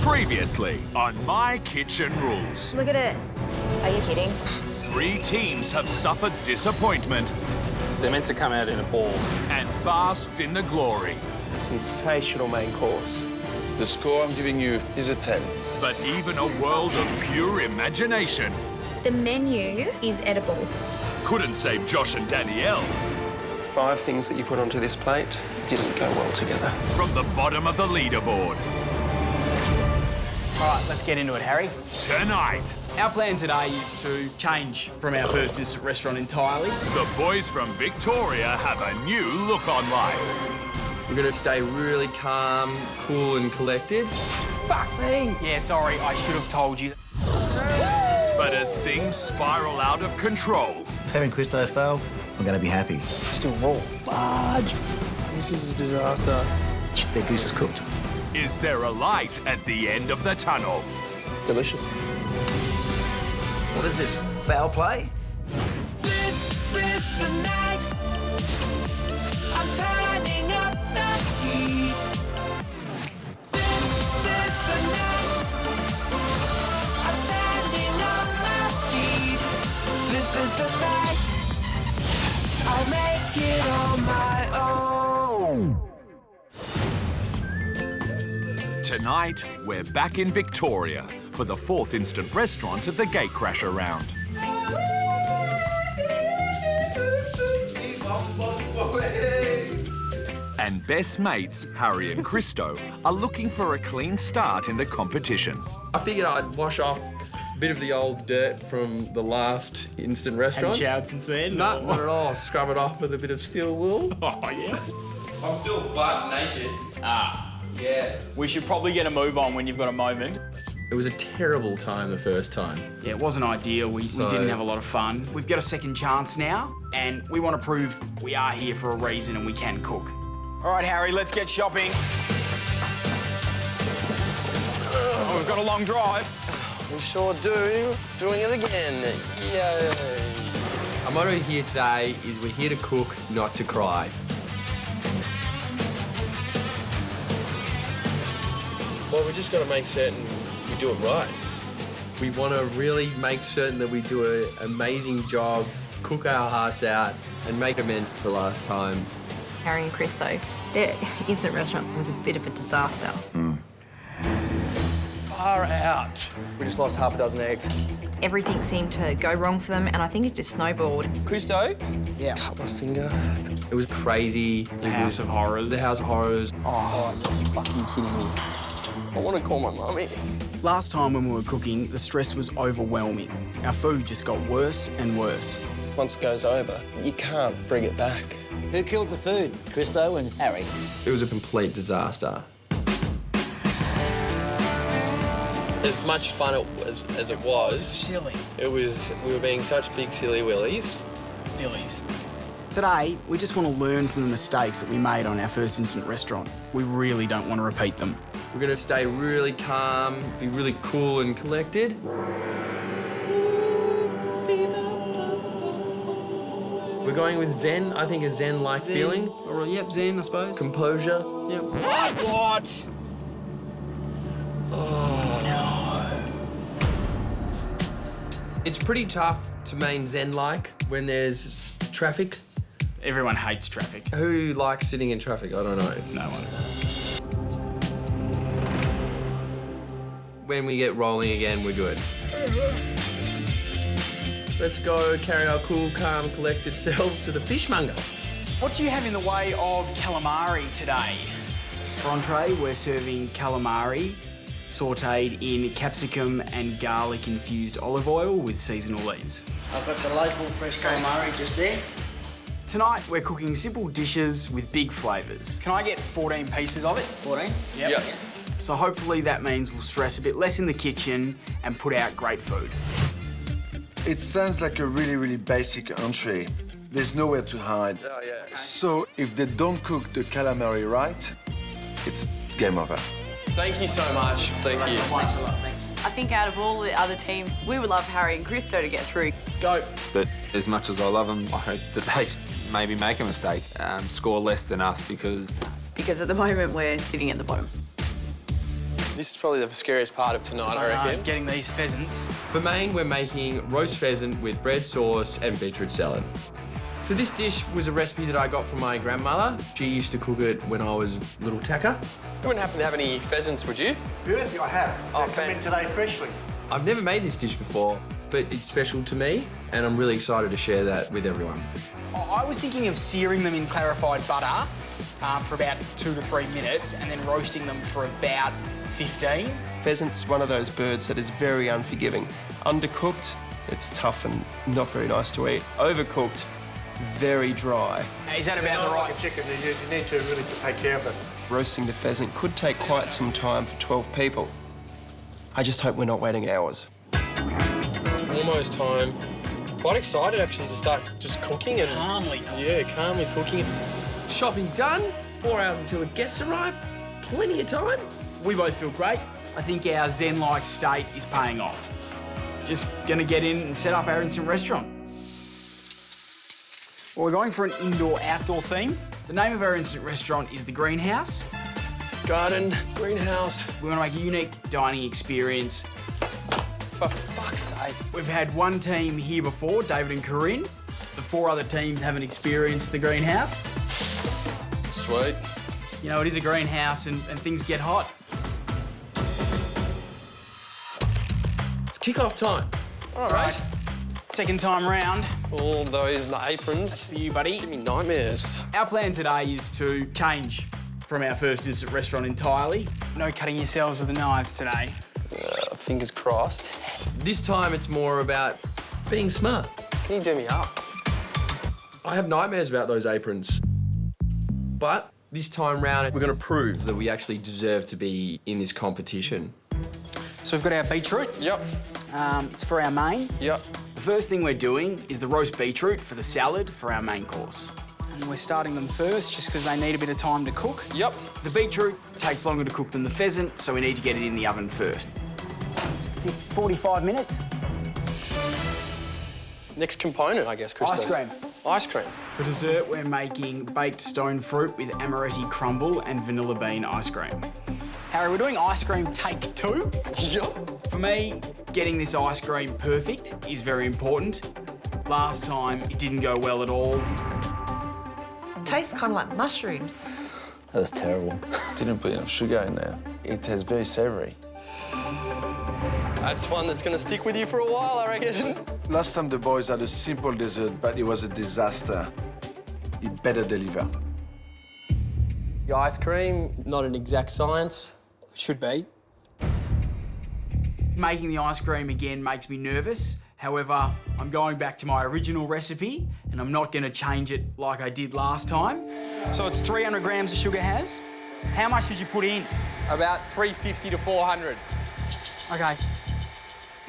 Previously on My Kitchen Rules. Look at it. Are you kidding? 3 teams have suffered disappointment They're meant to come out in a ball. and basked in the glory. A sensational main course. The score I'm giving you is a 10. But even a world of pure imagination The menu is edible. couldn't save Josh and Danielle 5 things that you put onto this plate didn't go well together. from the bottom of the leaderboard. All right, let's get into it, Harry. Tonight, Our plan today is to change from our first instant restaurant entirely. the boys from Victoria have a new look on life. We're gonna stay really calm, cool and collected. Fuck me! Yeah, sorry, I should have told you. But as things spiral out of control, Harry and Christo fail, I'm going to be happy. Still raw. Fudge! This is a disaster. Their goose is cooked. is there a light at the end of the tunnel? Delicious. What is this, foul play? This is the night. I'm turning up the heat. This is the night. I'm standing on my feet. This is the night. I'll make it on my own. Tonight, we're back in Victoria for the 4th instant restaurant of the Gatecrasher round. And best mates, Harry and Christo, are looking for a clean start in the competition. I figured I'd wash off a bit of the old dirt from the last instant Have restaurant. you showered since then? No, not at all. Scrub it off with a bit of steel wool. Oh, yeah? I'm still butt naked. Yeah. We should probably get a move on when you've got a moment. It was a terrible time the first time. Yeah, it wasn't ideal. We didn't have a lot of fun. We've got a second chance now, and we want to prove we are here for a reason and we can cook. All right, Harry, let's get shopping. Oh, we've got a long drive. We sure do. Doing it again. Yay. Our motto here today is we're here to cook, not to cry. Well, we just got to make certain we do it right. We want to really make certain that we do an amazing job, cook our hearts out, and make amends to the last time. Harry and Christo, their instant restaurant was a bit of a disaster. Far out. We just lost half a dozen eggs. Everything seemed to go wrong for them, and I think it just snowballed. Christo? Yeah. Cut my finger. It was crazy. The House of Horrors. The House of Horrors. Oh, you're fucking kidding me. I want to call my mummy. Last time when we were cooking, the stress was overwhelming. Our food just got worse and worse. Once it goes over, you can't bring it back. Who killed the food? Christo and Harry. It was a complete disaster. As much fun as it was, Silly. we were being such big silly willies. Billies. Today, we just want to learn from the mistakes that we made on our first instant restaurant. We really don't want to repeat them. We're going to stay really calm, be really cool and collected. We're going with Zen, I think a Zen-like feeling. Or, yep, Zen, I suppose. Composure. Yep. What? It's pretty tough to remain Zen-like when there's traffic. Everyone hates traffic. Who likes sitting in traffic? I don't know. No one. When we get rolling again, we're good. Let's go carry our cool, calm, collected selves to the fishmonger. What do you have in the way of calamari today? For entree, we're serving calamari sautéed in capsicum and garlic-infused olive oil with seasonal leaves. I've got some local fresh calamari just there. Tonight, we're cooking simple dishes with big flavours. Can I get 14 pieces of it? 14? Yep. So hopefully that means we'll stress a bit less in the kitchen and put out great food. It sounds like a really, really basic entree. There's nowhere to hide. Oh, yeah. So if they don't cook the calamari right, it's game over. Thank you so much. Thank you. I think out of all the other teams, we would love Harry and Christo to get through. Let's go. But as much as I love them, I hope that they maybe make a mistake, score less than us because Because at the moment, we're sitting at the bottom. This is probably the scariest part of tonight, I reckon. Getting these pheasants. For main, we're making roast pheasant with bread sauce and beetroot salad. So this dish was a recipe that I got from my grandmother. She used to cook it when I was a little tacker. You wouldn't happen to have any pheasants, would you? Yeah, I have. Oh, They come in today freshly. I've never made this dish before, but it's special to me, and I'm really excited to share that with everyone. I was thinking of searing them in clarified butter for about 2 to 3 minutes and then roasting them for about 15. Pheasant's one of those birds that is very unforgiving. Undercooked, it's tough and not very nice to eat. Overcooked, very dry. Is that about the Like right? a chicken, you need to really take care of it. Roasting the pheasant could take quite some time for 12 people. I just hope we're not waiting hours. Almost time. Quite excited actually to start just cooking and Calmly. yeah, calmly cooking. Shopping done, 4 hours until the guests arrive, plenty of time. We both feel great. I think our zen-like state is paying off. Just gonna get in and set up our instant restaurant. Well, we're going for an indoor-outdoor theme. The name of our instant restaurant is The Greenhouse. Garden, greenhouse. We want to make a unique dining experience. For fuck's sake. We've had one team here before, David and Corinne. The 4 other teams haven't experienced the greenhouse. Sweet. You know, it is a greenhouse and things get hot. It's kick-off time. All right. Second time round. All those aprons. For you, buddy. Give me nightmares. Our plan today is to change from our first instant restaurant entirely. No cutting yourselves with the knives today. Fingers crossed. This time it's more about being smart. Can you do me up? I have nightmares about those aprons. But this time round, we're going to prove that we actually deserve to be in this competition. So we've got our beetroot. Yep. It's for our main. Yep. The first thing we're doing is the roast beetroot for the salad for our main course. And we're starting them first just because they need a bit of time to cook. Yep. The beetroot takes longer to cook than the pheasant, so we need to get it in the oven first. It's 45 minutes. Next component, I guess, Christo. Ice cream. Ice cream. For dessert, we're making baked stone fruit with amaretti crumble and vanilla bean ice cream. Harry, we're doing ice cream take 2. Yep. For me, getting this ice cream perfect is very important. Last time, it didn't go well at all. Tastes kind of like mushrooms. That was terrible. Didn't put enough sugar in there. It tastes very savoury. That's one that's going to stick with you for a while, I reckon. Last time the boys had a simple dessert, but it was a disaster. It better deliver. The ice cream, not an exact science. Should be. Making the ice cream again makes me nervous. However, I'm going back to my original recipe and I'm not going to change it like I did last time. So it's 300 grams of sugar, Has. How much did you put in? About 350 to 400. Okay.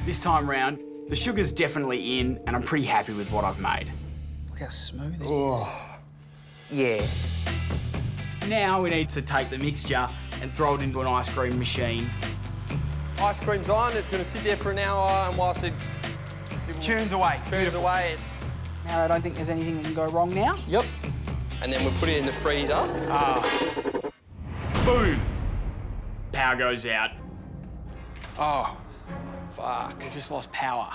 This time round, the sugar's definitely in and I'm pretty happy with what I've made. Look how smooth it is. Yeah. Now we need to take the mixture and throw it into an ice cream machine. Ice cream's on, it's going to sit there for an hour, and whilst it Churns away. churns away... Now I don't think there's anything that can go wrong now. Yep. And then we'll put it in the freezer. Boom. Power goes out. Oh, fuck. We've just lost power.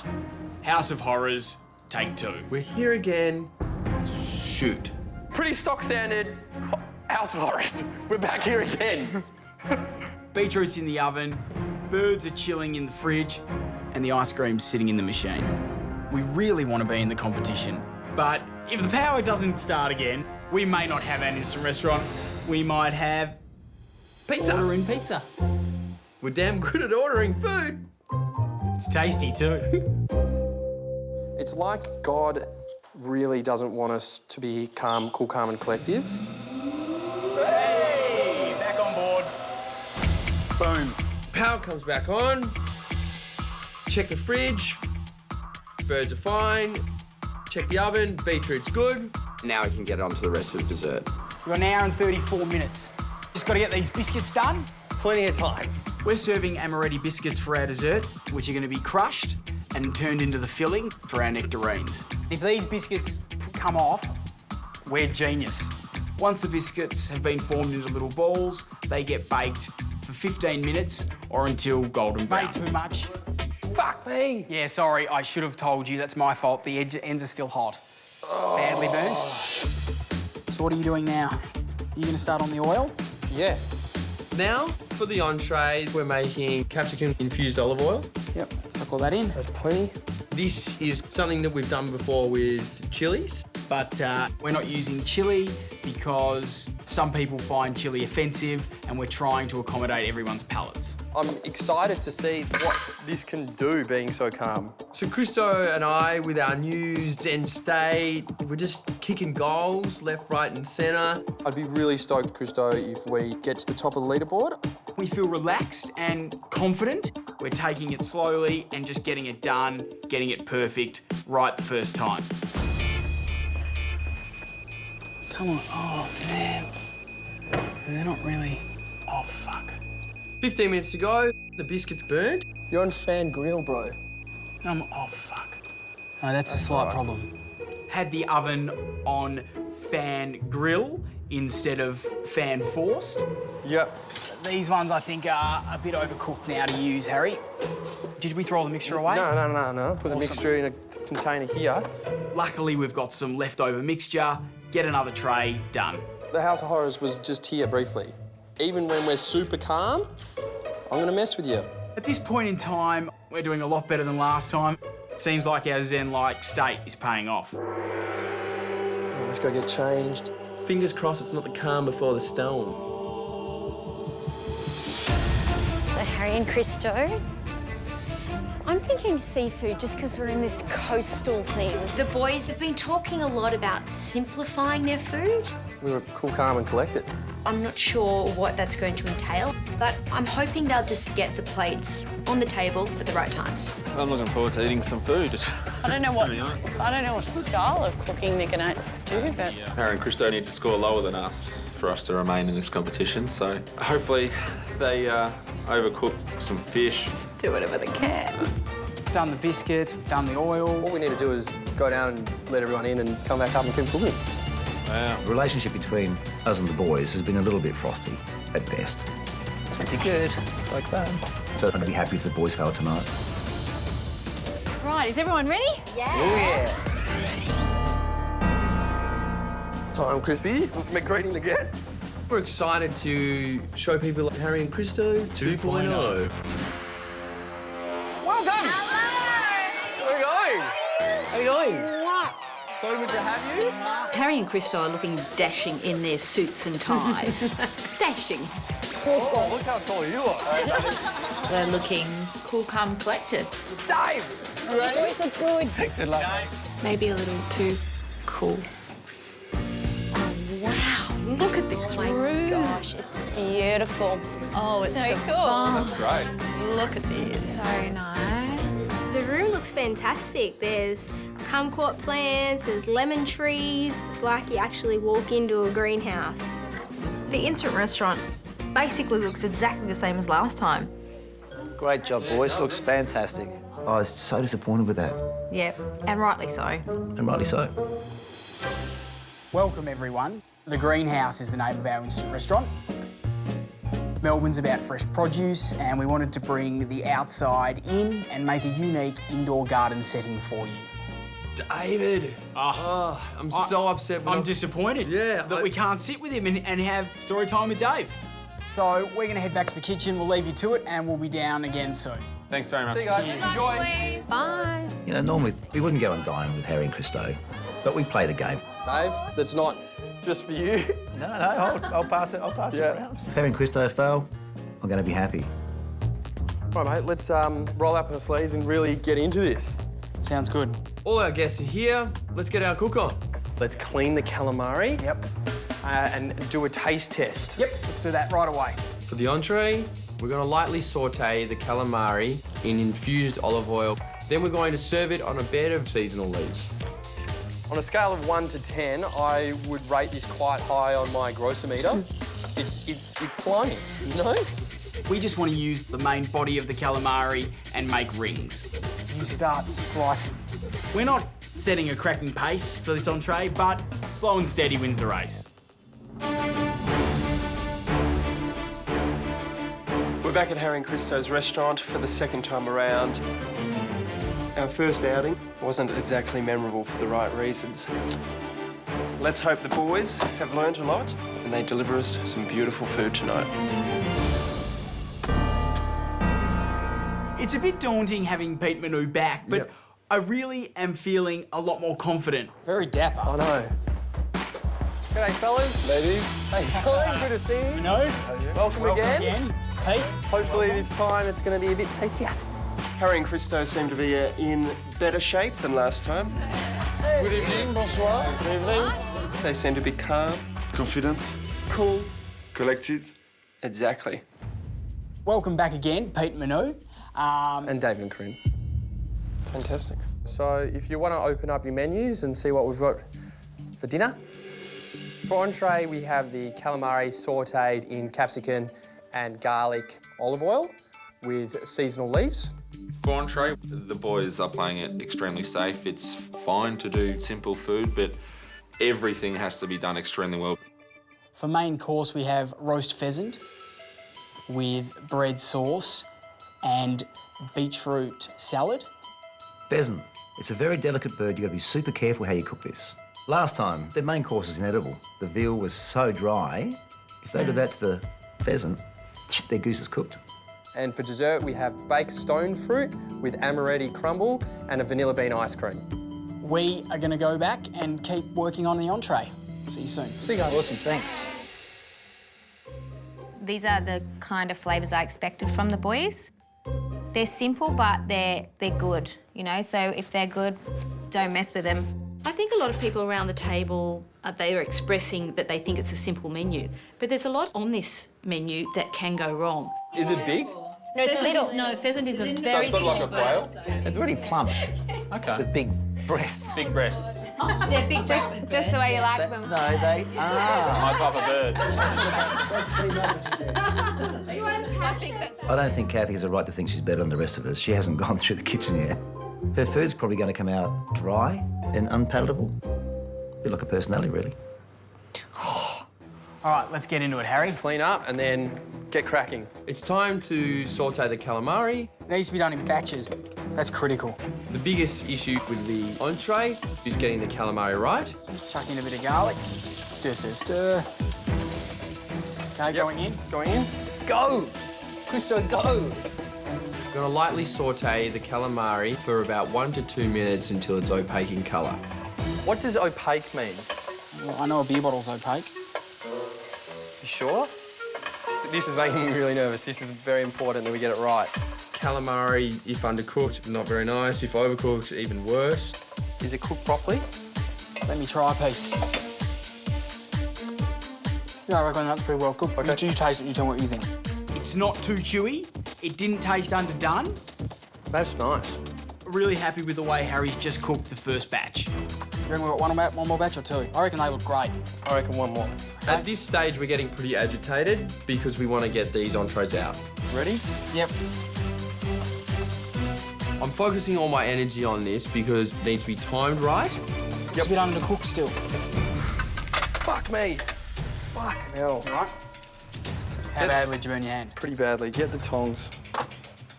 House of Horrors, take 2. We're here again. Shoot. Pretty stock standard House of Horrors. We're back here again. Beetroot's in the oven, birds are chilling in the fridge, and the ice cream's sitting in the machine. We really want to be in the competition, but if the power doesn't start again, we may not have an instant restaurant. We might have Pizza. ordering pizza. We're damn good at ordering food. It's tasty too. It's like God really doesn't want us to be calm, cool, calm, and collective. Hey, back on board. Boom. Power comes back on. Check the fridge. Birds are fine. Check the oven. Beetroot's good. Now we can get on to the rest of the dessert. We've got an hour and 34 minutes. Just got to get these biscuits done. Plenty of time. We're serving amaretti biscuits for our dessert, which are going to be crushed and turned into the filling for our nectarines. If these biscuits come off, we're genius. Once the biscuits have been formed into little balls, they get baked for 15 minutes or until golden brown. Way too much. Fuck me! Yeah, sorry, I should have told you. That's my fault. The ends are still hot. Badly burned. So what are you doing now? Are you going to start on the oil? Yeah. Now, for the entree, we're making capsicum infused olive oil. Yep, suck all that in. That's plenty. This is something that we've done before with chilies. But we're not using chili because some people find chili offensive and we're trying to accommodate everyone's palates. I'm excited to see what this can do being so calm. So Christo and I, with our new Zen state, we're just kicking goals left, right and centre. I'd be really stoked, Christo, if we get to the top of the leaderboard. We feel relaxed and confident. We're taking it slowly and just getting it done, getting it perfect right the first time. Come on. Oh, man. They're not really... Oh, fuck. 15 minutes to go. The biscuit's burned. You're on fan grill, bro. Oh, fuck. No, that's a slight problem. Had the oven on fan grill instead of fan forced. Yep. These ones, I think, are a bit overcooked now to use, Harry. Did we throw all the mixture away? No. Put the mixture in a container here. Luckily, we've got some leftover mixture. Get another tray, done. The House of Horrors was just here briefly. Even when we're super calm, I'm gonna mess with you. At this point in time, we're doing a lot better than last time. Seems like our Zen-like state is paying off. Let's go get changed. Fingers crossed it's not the calm before the storm. So Harry and Christo. I'm thinking seafood just because we're in this coastal thing. The boys have been talking a lot about simplifying their food. We were cool, calm and collected. I'm not sure what that's going to entail, but I'm hoping they'll just get the plates on the table at the right times. I'm looking forward to eating some food. I don't know what style of cooking they're going to do, but... Harry and Christo need to score lower than us for us to remain in this competition, so hopefully they overcook some fish. Do whatever they can. Done the biscuits, we've done the oil. All we need to do is go down and let everyone in and come back up and keep cooking. Wow. The relationship between us and the boys has been a little bit frosty at best. It's pretty good. It's like fun. So I'm going to be happy if the boys fail tonight. Right, is everyone ready? Oh, yeah. Time, Crispy. We're greeting the guests. We're excited to show people like Harry and Christo 2.0. Welcome! Hello! Where are you going? How you going? So good to have you. Harry and Christo are looking dashing in their suits and ties. Dashing. Oh, look how tall you are. They're looking cool, calm, collected. Dave! You ready? Boys look good. Good luck. Maybe a little too cool. Wow, look at this room. Gosh, it's beautiful. Oh, it's so divine. cool. That's great. Look at this. So nice. The room looks fantastic. There's kumquat plants, there's lemon trees. It's like you actually walk into a greenhouse. The instant restaurant basically looks exactly the same as last time. Great job, boys. Looks fantastic. I was so disappointed with that. Yep, and rightly so. And rightly so. Welcome, everyone. The Greenhouse is the name of our instant restaurant. Melbourne's about fresh produce, and we wanted to bring the outside in and make a unique indoor garden setting for you. David! I'm so upset. I'm disappointed that we can't sit with him and have story time with Dave. So we're going to head back to the kitchen. We'll leave you to it, and we'll be down again soon. Thanks very much. See you guys. Enjoy. Bye. You know, normally we wouldn't go and dine with Harry and Christo, but we play the game. Dave, that's not just for you. No, I'll pass it. I'll pass it around. If Harry and Christo fail, I'm going to be happy. All right, mate, let's roll up our sleeves and really get into this. Sounds good. All our guests are here. Let's get our cook on. Let's clean the calamari. Yep. And do a taste test. Yep, let's do that right away. For the entree, we're going to lightly saute the calamari in infused olive oil. Then we're going to serve it on a bed of seasonal leaves. On a scale of 1 to 10, I would rate this quite high on my grossometer. It's slimy, you know? We just want to use the main body of the calamari and make rings. You start slicing. We're not setting a cracking pace for this entree, but slow and steady wins the race. We're back at Harry and Christo's restaurant for the second time around. Our first outing wasn't exactly memorable for the right reasons. Let's hope the boys have learnt a lot and they deliver us some beautiful food tonight. It's a bit daunting having Pete Manu back, but I really am feeling a lot more confident. Very dapper. I know. G'day, fellas. Ladies. Hey, Colin, good to see you. Manu, welcome again. Pete. Hopefully this time it's going to be a bit tastier. Harry and Christo seem to be in better shape than last time. Good evening, bonsoir. Good evening. They seem to be calm. Confident. Cool. Collected. Exactly. Welcome back again, Pete Manu. And David and Corinne. Fantastic. So if you want to open up your menus and see what we've got for dinner. For entree, we have the calamari sautéed in capsicum and garlic olive oil with seasonal leaves. For entree, the boys are playing it extremely safe. It's fine to do simple food, but everything has to be done extremely well. For main course, we have roast pheasant with bread sauce and beetroot salad. Pheasant. It's a very delicate bird. You've got to be super careful how you cook this. Last time, their main course is inedible. The veal was so dry, if they did that to the pheasant, their goose is cooked. And for dessert, we have baked stone fruit with amaretti crumble and a vanilla bean ice cream. We are going to go back and keep working on the entree. See you soon. See you guys. Awesome, thanks. These are the kind of flavours I expected from the boys. They're simple, but they're good, you know? So if they're good, don't mess with them. I think a lot of people around the table, they are expressing that they think it's a simple menu, but there's a lot on this menu that can go wrong. Is it big? No, it's little. No, pheasant is a very So it's sort of like a quail? They're really plump, Okay. with big breasts. Big breasts. They're big, just the way you like them. No, they are. My type of bird. That's pretty much what you said. I think that's... I don't think Kathy has a right to think she's better than the rest of us. She hasn't gone through the kitchen yet. Her food's probably going to come out dry and unpalatable. A bit like a personality, really. All right, let's get into it, Harry. Clean up and then get cracking. It's time to saute the calamari. It needs to be done in batches. That's critical. The biggest issue with the entree is getting the calamari right. Chuck in a bit of garlic. Stir, stir, stir. Okay, going in. Going in. Go! Christo, go! We're gonna lightly saute the calamari for about 1 to 2 minutes until it's opaque in colour. What does opaque mean? Well, I know a beer bottle's opaque. You sure? This is making me really nervous. This is very important that we get it right. Calamari, if undercooked, not very nice. If overcooked, even worse. Is it cooked properly? Let me try a piece. Yeah, I reckon that's pretty well cooked. Okay. You taste it and you tell me what you think. It's not too chewy. It didn't taste underdone. That's nice. Really happy with the way Harry's just cooked the first batch. You reckon we've got one more batch or two? I reckon they look great. I reckon one more. Okay. At this stage, we're getting pretty agitated because we want to get these entrees out. Ready? Yep. I'm focusing all my energy on this because it needs to be timed right. It's a bit undercooked still. Fuck me. Fuck hell. Right. How badly did you burn your hand? Pretty badly. Get the tongs.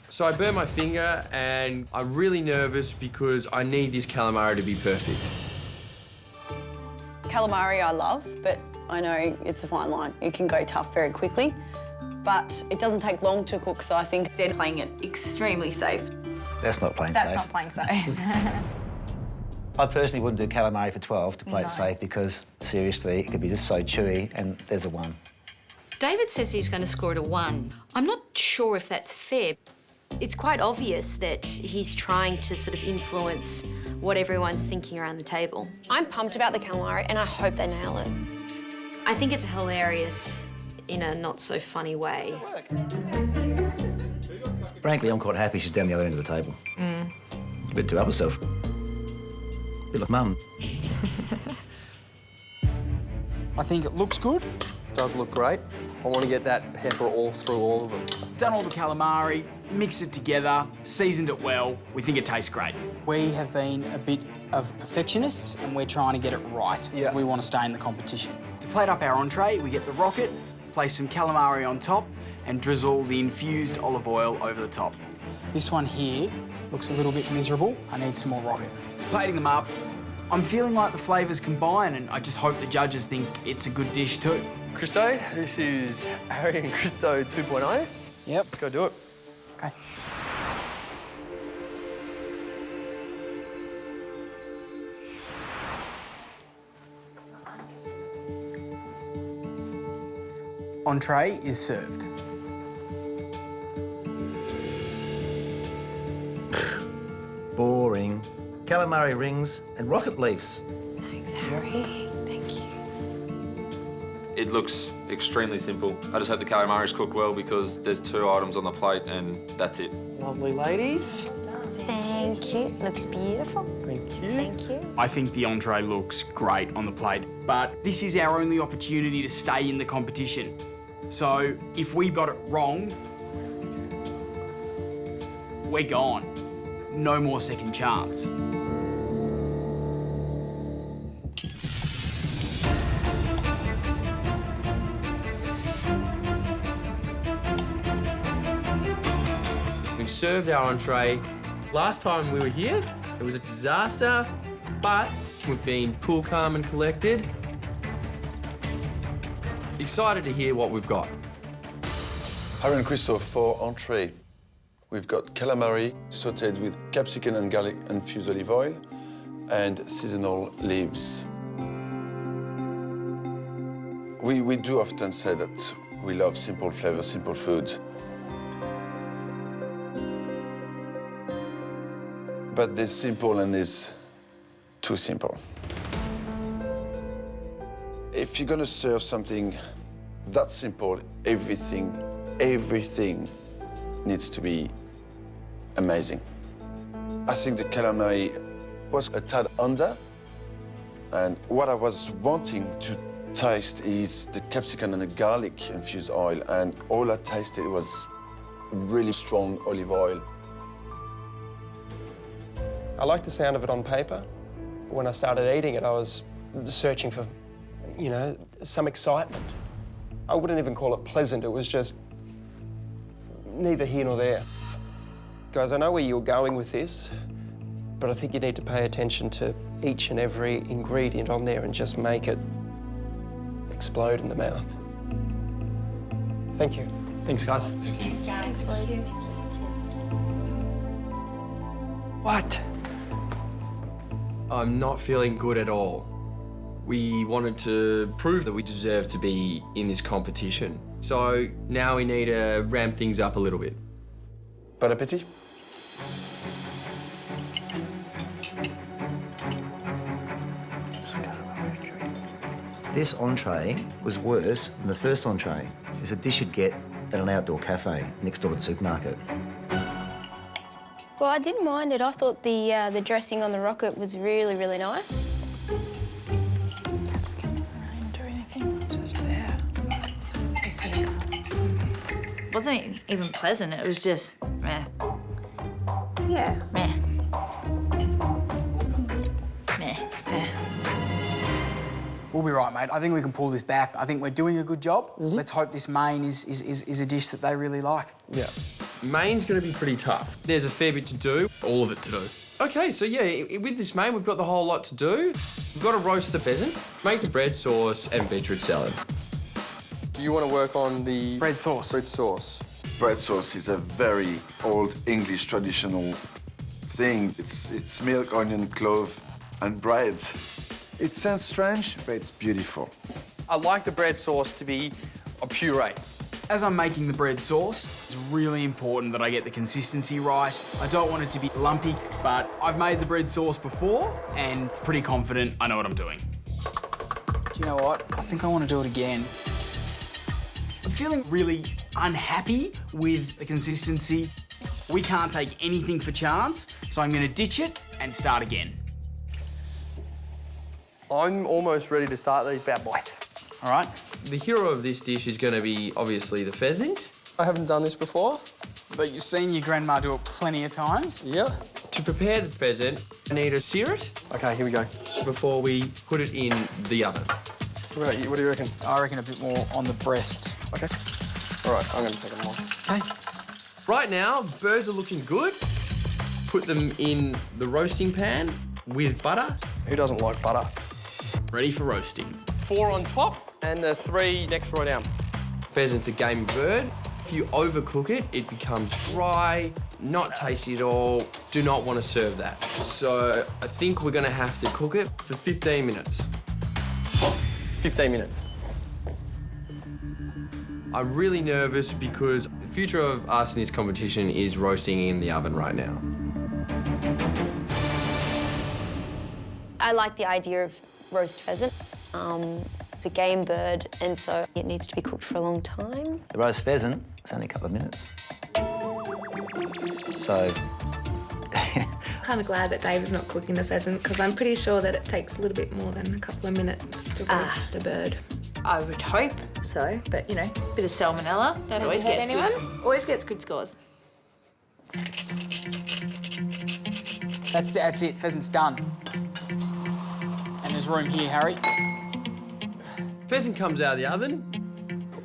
So I burnt my finger and I'm really nervous because I need this calamari to be perfect. Calamari I love, but I know it's a fine line. It can go tough very quickly, but it doesn't take long to cook, so I think they're playing it extremely safe. That's not playing safe. That's not playing safe. I personally wouldn't do calamari for 12 to play it safe because, seriously, it could be just so chewy and there's a 1. David says he's going to score it a 1. I'm not sure if that's fair. It's quite obvious that he's trying to sort of influence what everyone's thinking around the table. I'm pumped about the calamari and I hope they nail it. I think it's hilarious in a not-so-funny way. Frankly, I'm quite happy she's down the other end of the table. A bit to help herself. A bit like Mum. I think it looks good. Does look great. I want to get that pepper all through all of them. Done all the calamari, mixed it together, seasoned it well. We think it tastes great. We have been a bit of perfectionists and we're trying to get it right because we want to stay in the competition. To plate up our entree, we get the rocket, place some calamari on top, and drizzle the infused olive oil over the top. This one here looks a little bit miserable. I need some more rocket. Plating them up, I'm feeling like the flavours combine, and I just hope the judges think it's a good dish too. Christo, this is Harry and Christo 2.0. Yep. Let's go do it. Okay. Entree is served. Boring. Calamari rings and rocket leaves. Thanks, Harry. Thank you. It looks extremely simple. I just hope the calamari's cooked well because there's 2 items on the plate and that's it. Lovely ladies. Thank you. Looks beautiful. Thank you. Thank you. I think the entree looks great on the plate, but this is our only opportunity to stay in the competition. So if we got it wrong, we're gone. No more second chance. We served our entree. Last time we were here, it was a disaster, but we've been cool, calm and collected. Excited to hear what we've got. Harry and Christo for entree. We've got calamari sautéed with capsicum and garlic infused olive oil and seasonal leaves. We do often say that we love simple flavors, simple food. But there's simple and there's too simple. If you're gonna serve something that simple, everything needs to be amazing. I think the calamari was a tad under, and what I was wanting to taste is the capsicum and the garlic infused oil, and all I tasted was really strong olive oil. I like the sound of it on paper, but when I started eating it, I was searching for, you know, some excitement. I wouldn't even call it pleasant, it was just neither here nor there. Guys, I know where you're going with this, but I think you need to pay attention to each and every ingredient on there and just make it explode in the mouth. Thank you. Thanks, guys. Thanks, guys. Thanks, boys. What? I'm not feeling good at all. We wanted to prove that we deserve to be in this competition. So now we need to ramp things up a little bit. Bon appétit. This entree was worse than the first entree. It's a dish you'd get at an outdoor cafe next door to the supermarket. Well, I didn't mind it. I thought the dressing on the rocket was really, really nice. Capsicum didn't do anything. Just there. Wasn't even pleasant. It was just meh. Yeah. Meh. Meh. Meh. We'll be right, mate. I think we can pull this back. I think we're doing a good job. Let's hope this main is a dish that they really like. Yeah. Main's going to be pretty tough. There's a fair bit to do, all of it to do. OK, so yeah, with this main, we've got the whole lot to do. We've got to roast the pheasant, make the bread sauce and beetroot salad. Do you want to work on the bread sauce? Bread sauce. Bread sauce is a very old English traditional thing. It's milk, onion, clove, and bread. It sounds strange, but it's beautiful. I like the bread sauce to be a puree. As I'm making the bread sauce, it's really important that I get the consistency right. I don't want it to be lumpy, but I've made the bread sauce before and pretty confident I know what I'm doing. Do you know what? I think I want to do it again. I'm feeling really unhappy with the consistency. We can't take anything for chance, so I'm going to ditch it and start again. I'm almost ready to start these bad boys. All right. The hero of this dish is going to be, obviously, the pheasant. I haven't done this before. But you've seen your grandma do it plenty of times. Yeah. To prepare the pheasant, I need to sear it. OK, here we go. Before we put it in the oven. What do you reckon? I reckon a bit more on the breasts. OK. All All right, I'm going to take them off. Okay. Right now, birds are looking good. Put them in the roasting pan with butter. Who doesn't like butter? Ready for roasting. 4 on top and the 3 next row down. Pheasant's a gamey bird. If you overcook it, it becomes dry, not tasty at all. Do not want to serve that. So I think we're going to have to cook it for 15 minutes. 15 minutes. I'm really nervous because the future of us in this competition is roasting in the oven right now. I like the idea of roast pheasant. It's a game bird, and so it needs to be cooked for a long time. The roast pheasant, it's only a couple of minutes. So... Kind of glad that Dave is not cooking the pheasant because I'm pretty sure that it takes a little bit more than a couple of minutes to roast a bird. I would hope so, but you know, a bit of salmonella. That always gets anyone. Always gets good scores. That's it. Pheasant's done. And there's room here, Harry. Pheasant comes out of the oven.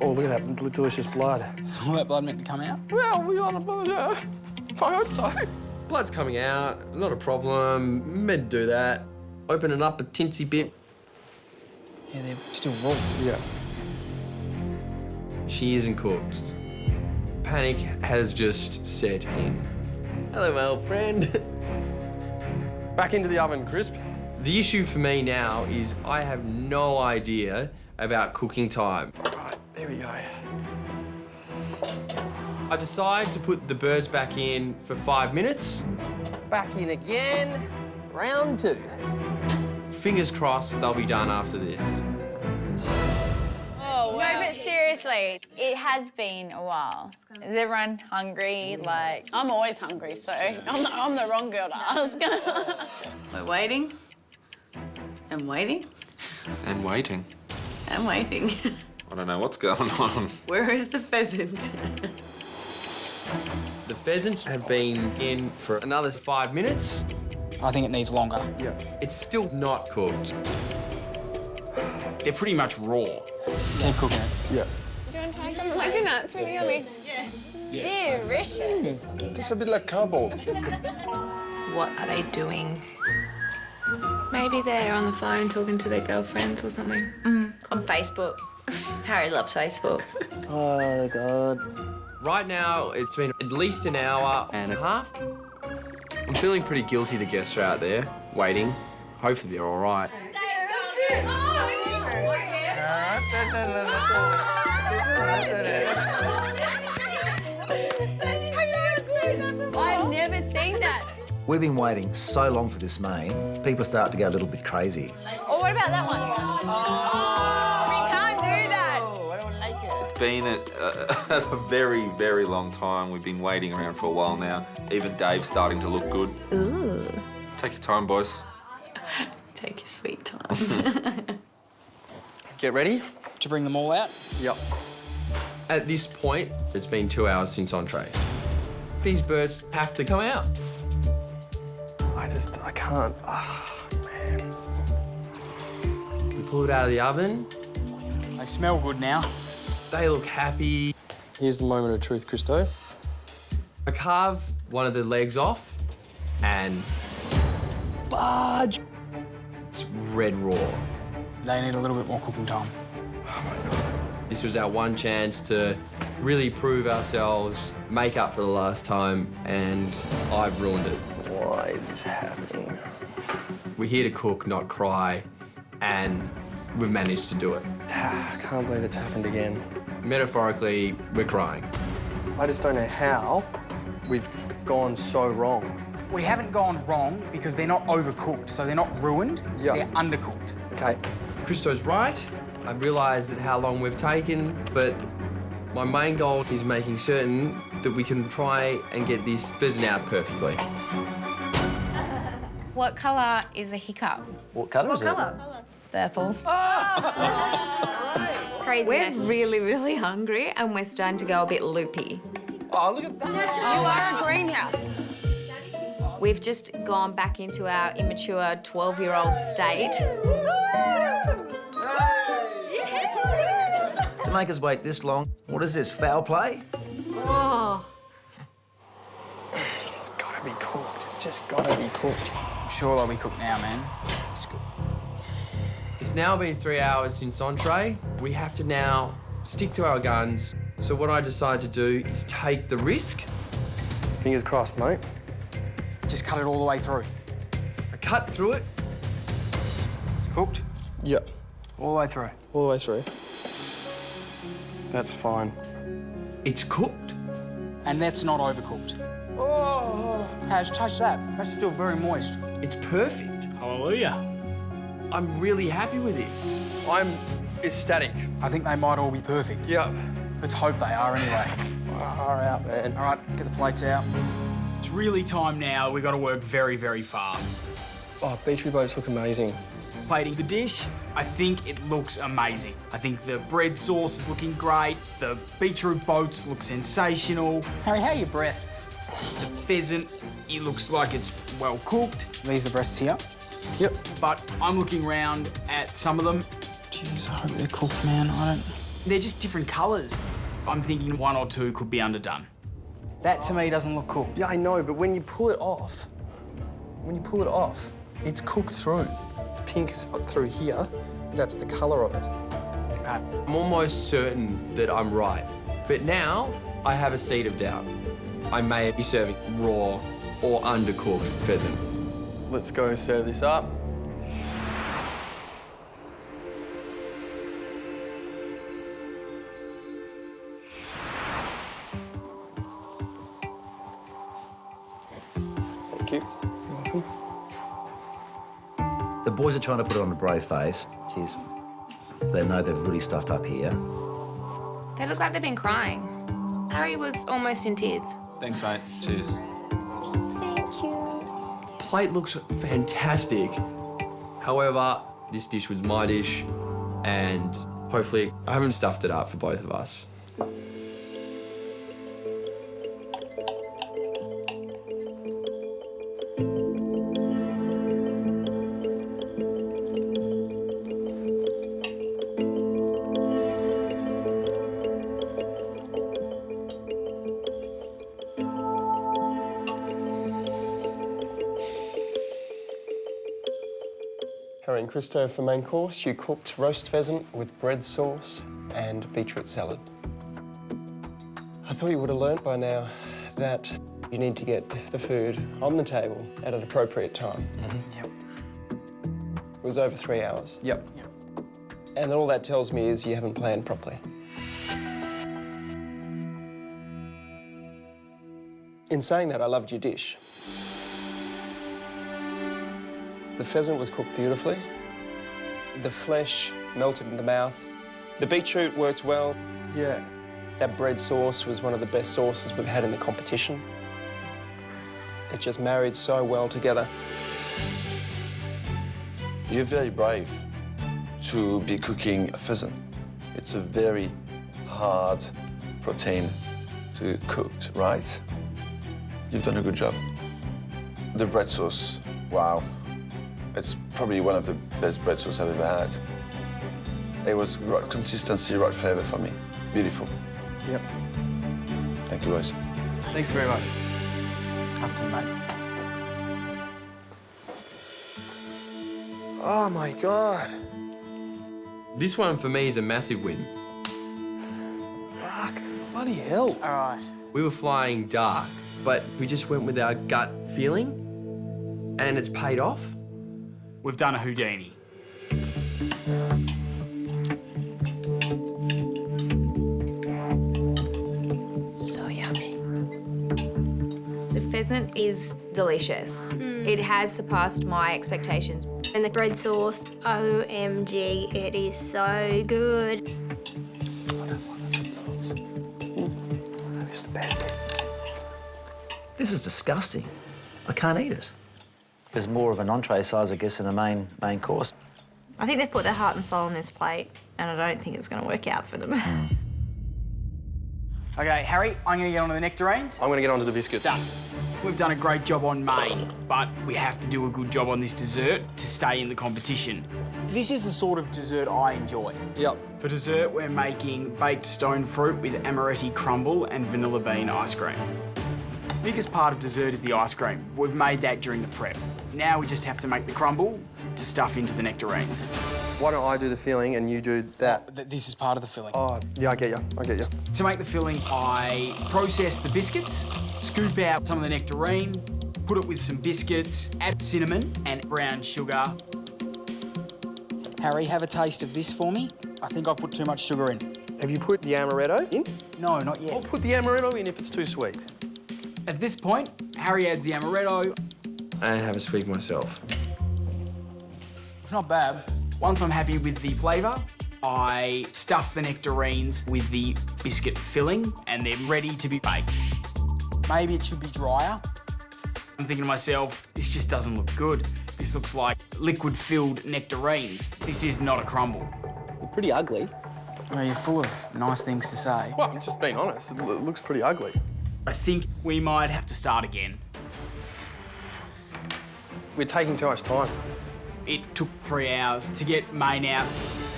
Oh, look at that delicious blood. Is all that blood meant to come out? Well, we on a blood. I hope so. Blood's coming out, not a problem. Meant to do that. Open it up a tinsy bit. Yeah, they're still raw. Yeah. She isn't cooked. Panic has just set in. Hello, my old friend. Back into the oven, crisp. The issue for me now is I have no idea about cooking time. All right, there we go. I decide to put the birds back in for 5 minutes. Back in again. Round 2. Fingers crossed they'll be done after this. Oh, wow. No, but seriously, it has been a while. Is everyone hungry? Like, I'm always hungry, so I'm the wrong girl to ask. We're waiting. And waiting. And waiting. And waiting. I don't know what's going on. Where is the pheasant? The pheasants have been in for another 5 minutes. I think it needs longer. Yeah. It's still not cooked. They're pretty much raw. Keep cooking it. Yeah. Do you want to try some of my dinner? It's really yummy. delicious. It's a bit like cardboard. What are they doing? Maybe they're on the phone talking to their girlfriends or something. On Facebook. Harry loves Facebook. Oh, God. Right now, it's been at least an hour and a half. I'm feeling pretty guilty the guests are out there, waiting. Hopefully they're all right. I've never seen that. We've been waiting so long for this main, people start to go a little bit crazy. Oh, what about that one, guys? Oh, we can't do that. It's been a very, very long time. We've been waiting around for a while now. Even Dave's starting to look good. Ooh. Take your time, boys. Take your sweet time. Get ready to bring them all out? Yep. At this point, it's been 2 hours since entree. These birds have to come out. I can't. Oh, man. We pull it out of the oven. They smell good now. They look happy. Here's the moment of truth, Christo. I carve one of the legs off and fudge. It's red raw. They need a little bit more cooking time. Oh my God. This was our one chance to really prove ourselves, make up for the last time, and I've ruined it. Why is this happening? We're here to cook, not cry, and we've managed to do it. I can't believe it's happened again. Metaphorically, we're crying. I just don't know how we've gone so wrong. We haven't gone wrong because they're not overcooked, so they're not ruined, they're undercooked. Okay. Christo's right. I realise that how long we've taken, but my main goal is making certain that we can try and get this pheasant out perfectly. What colour is a hiccup? What colour is it? Purple. Crazy We're mess. really, really hungry and we're starting to go a bit loopy. Oh, look at that. You are a greenhouse. We've just gone back into our immature 12-year-old state. To make us wait this long, what is this, foul play? Oh. It's gotta be cooked. It's just gotta be cooked. I'm sure they'll be cooked now, man. It's good. It's now been 3 hours since entree. We have to now stick to our guns. So what I decided to do is take the risk. Fingers crossed, mate. Just cut it all the way through. I cut through it. It's cooked? Yep. All the way through? All the way through. That's fine. It's cooked. And that's not overcooked. Oh! How's touch that? That's still very moist. It's perfect. Hallelujah. I'm really happy with this. I'm ecstatic. I think they might all be perfect. Yep. Let's hope they are anyway. Far out, man. All right, get the plates out. It's really time now. We've got to work very, very fast. Oh, beetroot boats look amazing. Plating the dish, I think it looks amazing. I think the bread sauce is looking great. The beetroot boats look sensational. Harry, how are your breasts? The pheasant, it looks like it's well cooked. These are the breasts here? Yep. But I'm looking round at some of them. Jeez, I hope they're cooked, man. They're just different colours. I'm thinking one or two could be underdone. That, to me, doesn't look cooked. Yeah, I know, but when you pull it off, it's cooked through. The pink's through here, that's the colour of it. Okay. I'm almost certain that I'm right. But now, I have a seed of doubt. I may be serving raw or undercooked pheasant. Let's go serve this up. Thank you. You're welcome. The boys are trying to put on a brave face. Cheers. They know they've really stuffed up here. They look like they've been crying. Harry was almost in tears. Thanks, mate. Cheers. Thank you. Plate looks fantastic. However, this dish was my dish, and hopefully I haven't stuffed it up for both of us. Harry and Christo for main course. You cooked roast pheasant with bread sauce and beetroot salad. I thought you would have learnt by now that you need to get the food on the table at an appropriate time. Yep. It was over 3 hours. Yep. And all that tells me is you haven't planned properly. In saying that, I loved your dish. The pheasant was cooked beautifully. The flesh melted in the mouth. The beetroot worked well. Yeah. That bread sauce was one of the best sauces we've had in the competition. It just married so well together. You're very brave to be cooking a pheasant. It's a very hard protein to cook, right? You've done a good job. The bread sauce, wow. It's probably one of the best bread sauce I've ever had. It was right consistency, right flavor for me. Beautiful. Yep. Thank you, boys. Thanks very much. After you, mate. Oh my God. This one for me is a massive win. Fuck, bloody hell. All right. We were flying dark, but we just went with our gut feeling, and it's paid off. We've done a Houdini. So yummy. The pheasant is delicious. It has surpassed my expectations. And the bread sauce, OMG, it is so good. This is disgusting. I can't eat it. There's more of an entree size, I guess, than a main course. I think they've put their heart and soul on this plate, and I don't think it's going to work out for them. Okay, Harry, I'm going to get onto the nectarines. I'm going to get onto the biscuits. Done. We've done a great job on main, but we have to do a good job on this dessert to stay in the competition. This is the sort of dessert I enjoy. Yep. For dessert, we're making baked stone fruit with amaretti crumble and vanilla bean ice cream. The biggest part of dessert is the ice cream. We've made that during the prep. Now we just have to make the crumble to stuff into the nectarines. Why don't I do the filling and you do that? This is part of the filling. Oh, yeah, I get you. To make the filling, I process the biscuits, scoop out some of the nectarine, put it with some biscuits, add cinnamon and brown sugar. Harry, have a taste of this for me. I think I've put too much sugar in. Have you put the amaretto in? No, not yet. I'll put the amaretto in if it's too sweet. At this point, Harry adds the amaretto. And have a swig myself. Not bad. Once I'm happy with the flavour, I stuff the nectarines with the biscuit filling and they're ready to be baked. Maybe it should be drier. I'm thinking to myself, this just doesn't look good. This looks like liquid-filled nectarines. This is not a crumble. They're pretty ugly. Oh, you're full of nice things to say. Well, I'm just being honest. It looks pretty ugly. I think we might have to start again. We're taking too much time. It took 3 hours to get main out.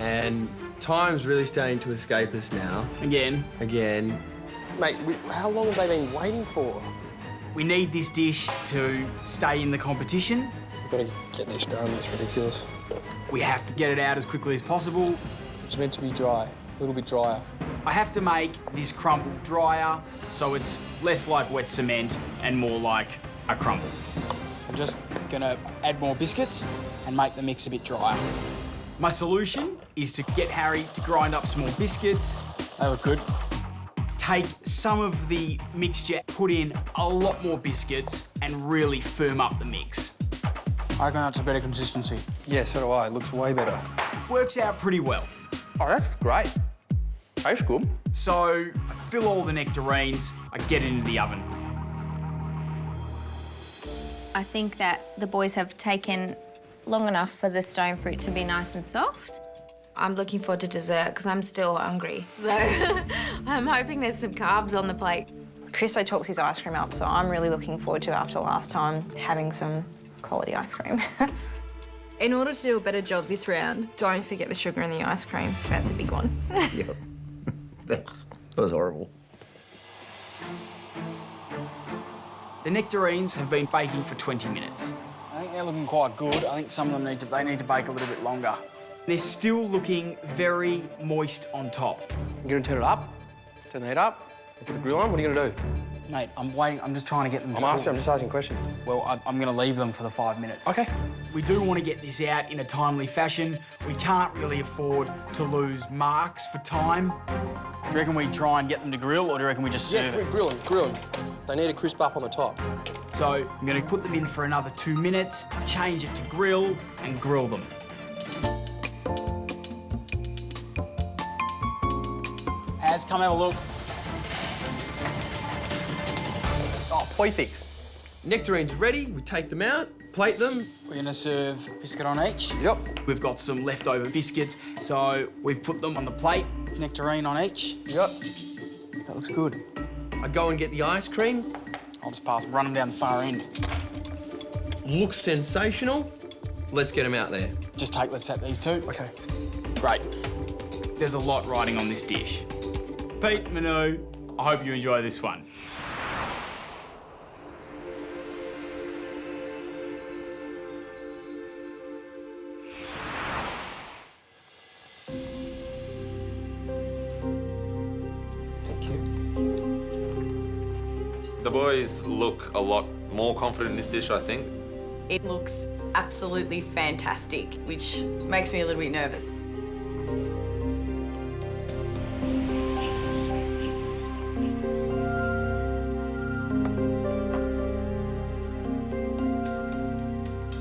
And time's really starting to escape us now. Again. Mate, how long have they been waiting for? We need this dish to stay in the competition. We've got to get this done. It's ridiculous. We have to get it out as quickly as possible. It's meant to be dry, a little bit drier. I have to make this crumble drier so it's less like wet cement and more like a crumble. I'm just gonna add more biscuits and make the mix a bit drier. My solution is to get Harry to grind up small biscuits. They look good. Take some of the mixture, put in a lot more biscuits and really firm up the mix. I reckon that's a better consistency. Yeah, so do I. It looks way better. Works out pretty well. Oh, that's great. Tastes good. So I fill all the nectarines, I get it into the oven. I think that the boys have taken long enough for the stone fruit to be nice and soft. I'm looking forward to dessert because I'm still hungry. So I'm hoping there's some carbs on the plate. Christo talks his ice cream up, so I'm really looking forward to, after last time, having some quality ice cream. In order to do a better job this round, don't forget the sugar in the ice cream. That's a big one. Yep. That was horrible. The nectarines have been baking for 20 minutes. I think they're looking quite good. I think some of them need to bake a little bit longer. They're still looking very moist on top. You gonna turn it up? Turn the heat up? Put the grill on? What are you gonna do? Mate, I'm waiting. I'm just trying to get them to I'm cook. just asking questions. Well, I'm going to leave them for the 5 minutes. Okay. We do want to get this out in a timely fashion. We can't really afford to lose marks for time. Do you reckon we try and get them to grill, or do you reckon we just serve it? Grill them. They need to crisp up on the top. So I'm going to put them in for another 2 minutes, change it to grill, and grill them. Az, come have a look. Oh, perfect. Nectarines ready, we take them out, plate them. We're going to serve biscuit on each. Yep. We've got some leftover biscuits, so we've put them on the plate, nectarine on each. Yep. That looks good. I go and get the ice cream. I'll just pass them, run them down the far end. Looks sensational. Let's get them out there. Let's set these two. Okay. Great. There's a lot riding on this dish. Pete, Manu, I hope you enjoy this one. The boys look a lot more confident in this dish, I think. It looks absolutely fantastic, which makes me a little bit nervous.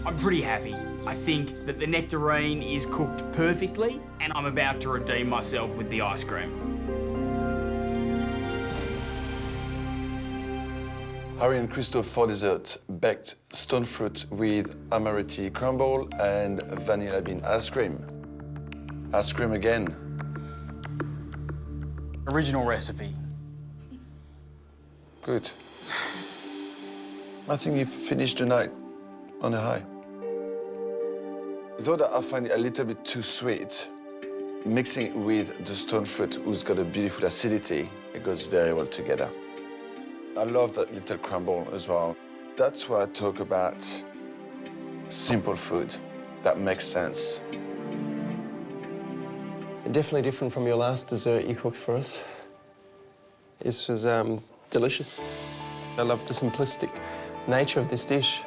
I'm pretty happy. I think that the nectarine is cooked perfectly, and I'm about to redeem myself with the ice cream. Harry and Christo for dessert, baked stone fruit with amaretti crumble and vanilla bean ice cream. Ice cream again. Original recipe. Good. I think he finished the night on a high. Though that I find it a little bit too sweet, mixing it with the stone fruit, who's got a beautiful acidity, it goes very well together. I love that little crumble as well. That's why I talk about simple food that makes sense. Definitely different from your last dessert you cooked for us. This was delicious. I love the simplistic nature of this dish.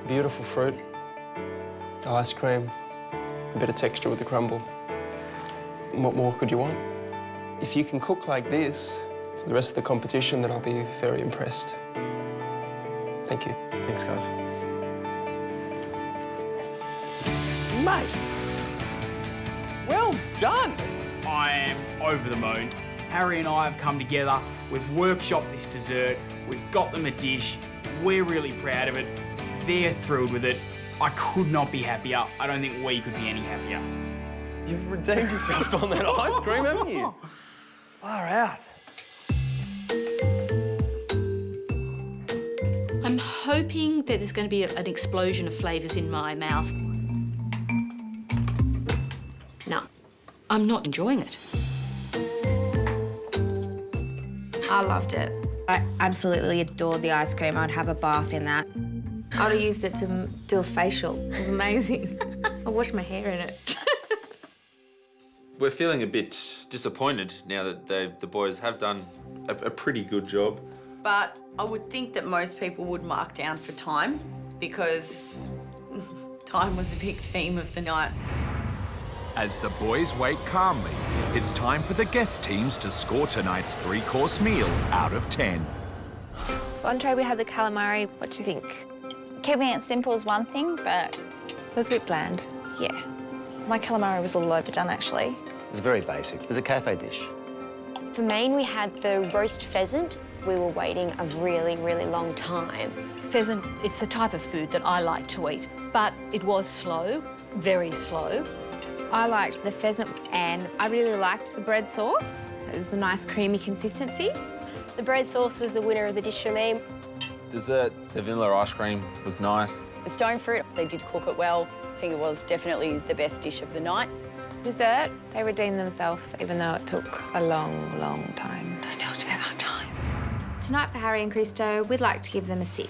Beautiful fruit, ice cream, a bit of texture with the crumble. What more could you want? If you can cook like this for the rest of the competition, then I'll be very impressed. Thank you. Thanks, guys. Mate, well done. I am over the moon. Harry and I have come together. We've workshopped this dessert. We've got them a dish. We're really proud of it. They're thrilled with it. I could not be happier. I don't think we could be any happier. You've redeemed yourself on that ice cream, haven't you? Far out. I'm hoping that there's going to be an explosion of flavours in my mouth. No, I'm not enjoying it. I loved it. I absolutely adored the ice cream. I'd have a bath in that. I would have used it to do a facial. It was amazing. I washed my hair in it. We're feeling a bit disappointed now that the boys have done a pretty good job. But I would think that most people would mark down for time because time was a big theme of the night. As the boys wait calmly, it's time for the guest teams to score tonight's three-course meal out of 10. For entree, we had the calamari. What do you think? Keeping it simple is one thing, but It was a bit bland. yeah. My calamari was a little overdone, actually. It was very basic. It was a cafe dish. For main, we had the roast pheasant. We were waiting a really, really long time. Pheasant, it's the type of food that I like to eat, but it was slow, very slow. I liked the pheasant and I really liked the bread sauce. It was a nice creamy consistency. The bread sauce was the winner of the dish for me. Dessert, the vanilla ice cream was nice. The stone fruit, they did cook it well. I think it was definitely the best dish of the night. Dessert, they redeemed themselves even though it took a long, long time. I talked about my time. Tonight for Harry and Christo, we'd like to give them a 6.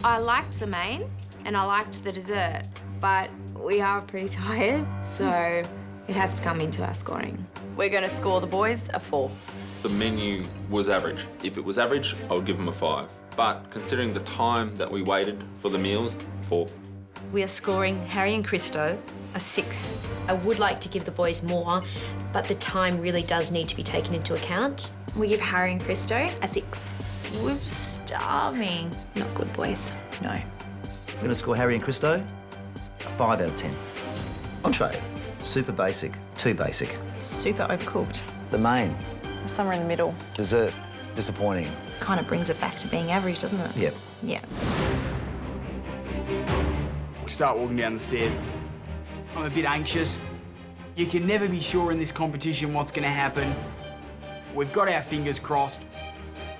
I liked the main and I liked the dessert, but we are pretty tired, so it has to come into our scoring. We're going to score the boys a 4. The menu was average. If it was average, I would give them a 5. But considering the time that we waited for the meals, 4. We are scoring Harry and Christo a 6. I would like to give the boys more, but the time really does need to be taken into account. We give Harry and Christo A 6. We're starving. Not good, boys. No. We're going to score Harry and Christo a 5 out of 10. Entree, super basic, too basic. Super overcooked. The main, Somewhere in the middle. dessert, disappointing. Kind of brings it back to being average, doesn't it? Yep. Yeah. We start walking down the stairs. I'm a bit anxious. You can never be sure in this competition what's going to happen. We've got our fingers crossed.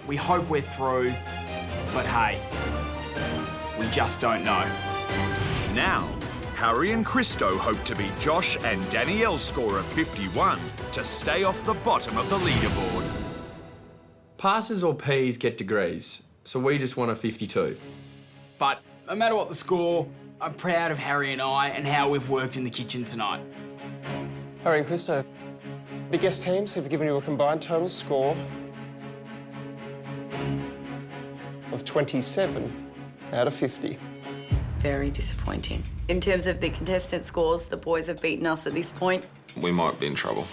We hope we're through. But hey, we just don't know. Now, Harry and Christo hope to beat Josh and Danielle's score of 51 to stay off the bottom of the leaderboard. Passes or Ps get degrees, so we just want a 52. But no matter what the score, I'm proud of Harry and I and how we've worked in the kitchen tonight. Harry and Christo, the guest teams have given you a combined total score of 27 out of 50. Very disappointing. In terms of the contestant scores, the boys have beaten us at this point. We might be in trouble.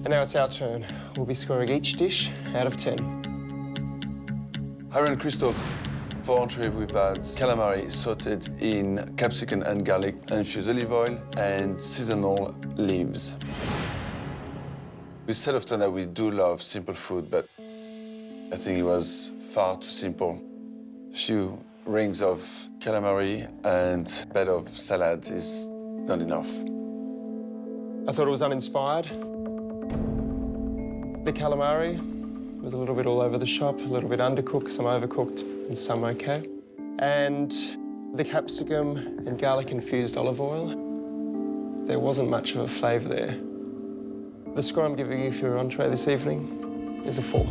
And now it's our turn. We'll be scoring each dish out of 10. Harry and Christo, for entree, we've had calamari sautéed in capsicum and garlic, infused olive oil, and seasonal leaves. We said often that we do love simple food, but I think it was far too simple. Few rings of calamari and a bed of salad is not enough. I thought it was uninspired. The calamari was a little bit all over the shop, a little bit undercooked, some overcooked and some okay. And the capsicum and garlic infused olive oil, there wasn't much of a flavour there. The score I'm giving you for your entree this evening is a 4.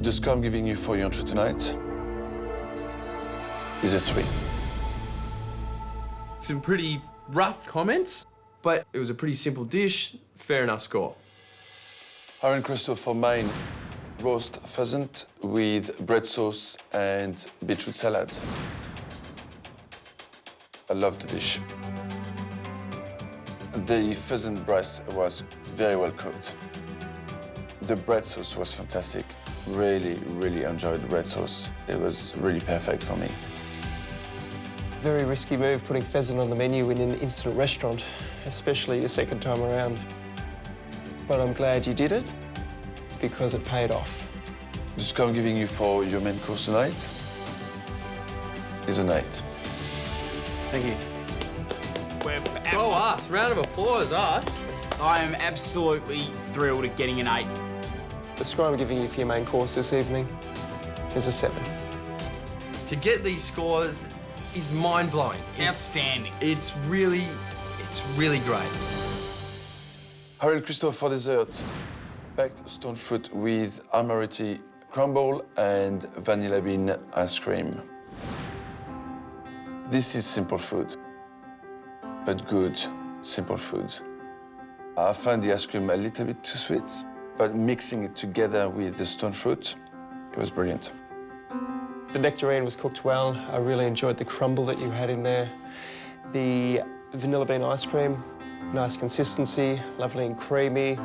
The score I'm giving you for your entree tonight is a 3. Some pretty rough comments, but it was a pretty simple dish, fair enough score. Harry and Christo for mine, roast pheasant with bread sauce and beetroot salad. I love the dish. The pheasant breast was very well cooked. The bread sauce was fantastic. Really, really enjoyed the bread sauce. It was really perfect for me. Very risky move putting pheasant on the menu in an instant restaurant, especially your second time around. But I'm glad you did it, because it paid off. The score I'm giving you for your main course tonight is an 8. Thank you. Go us. Round of applause, us. I am absolutely thrilled at getting an 8. The score I'm giving you for your main course this evening is a 7. To get these scores is mind-blowing. Outstanding. It's really great. Harry and Christo for dessert, baked stone fruit with amaretti crumble and vanilla bean ice cream. This is simple food, but good simple food. I found the ice cream a little bit too sweet, but mixing it together with the stone fruit, it was brilliant. The nectarine was cooked well. I really enjoyed the crumble that you had in there. The vanilla bean ice cream, nice consistency, lovely and creamy.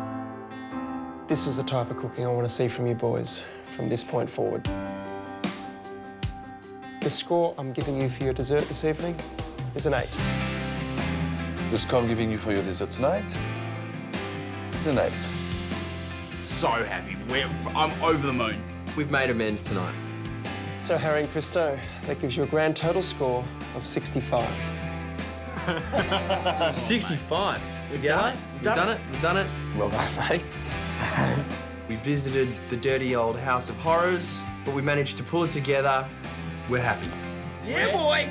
This is the type of cooking I want to see from you boys from this point forward. The score I'm giving you for your dessert this evening is an 8. The score I'm giving you for your dessert tonight is an 8. So happy. I'm over the moon. We've made amends tonight. So, Harry and Christo, that gives you a grand total score of 65. 65. We've done it. We've done it. Well done, mate. We visited the dirty old House of Horrors, but we managed to pull it together. We're happy. Yeah, boy!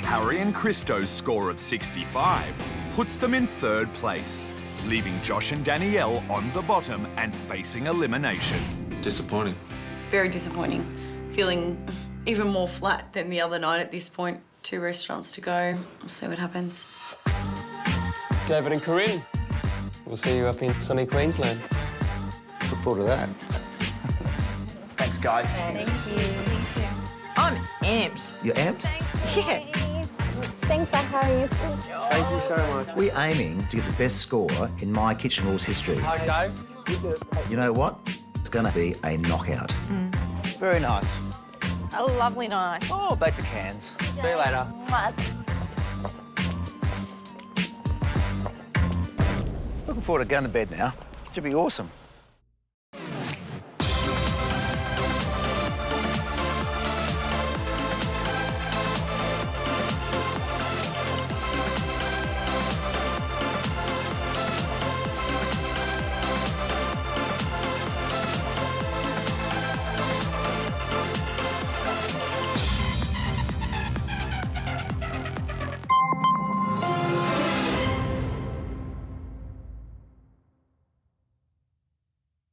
Harry and Christo's score of 65 puts them in 3rd place, leaving Josh and Danielle on the bottom and facing elimination. Disappointing. Very disappointing. Feeling even more flat than the other night at this point. 2 restaurants to go. We'll see what happens. David and Corinne, we'll see you up in sunny Queensland. Look forward to that. Thanks, guys. Thank you. I'm amped. You're amped? Yeah. Thanks for having us. Thank you so much. We're aiming to get the best score in My Kitchen Rules history. Hi, Dave. You know what? It's going to be a knockout. Very nice. A lovely nice. Oh, back to cans. See you later. Looking forward to going to bed now. Should be awesome.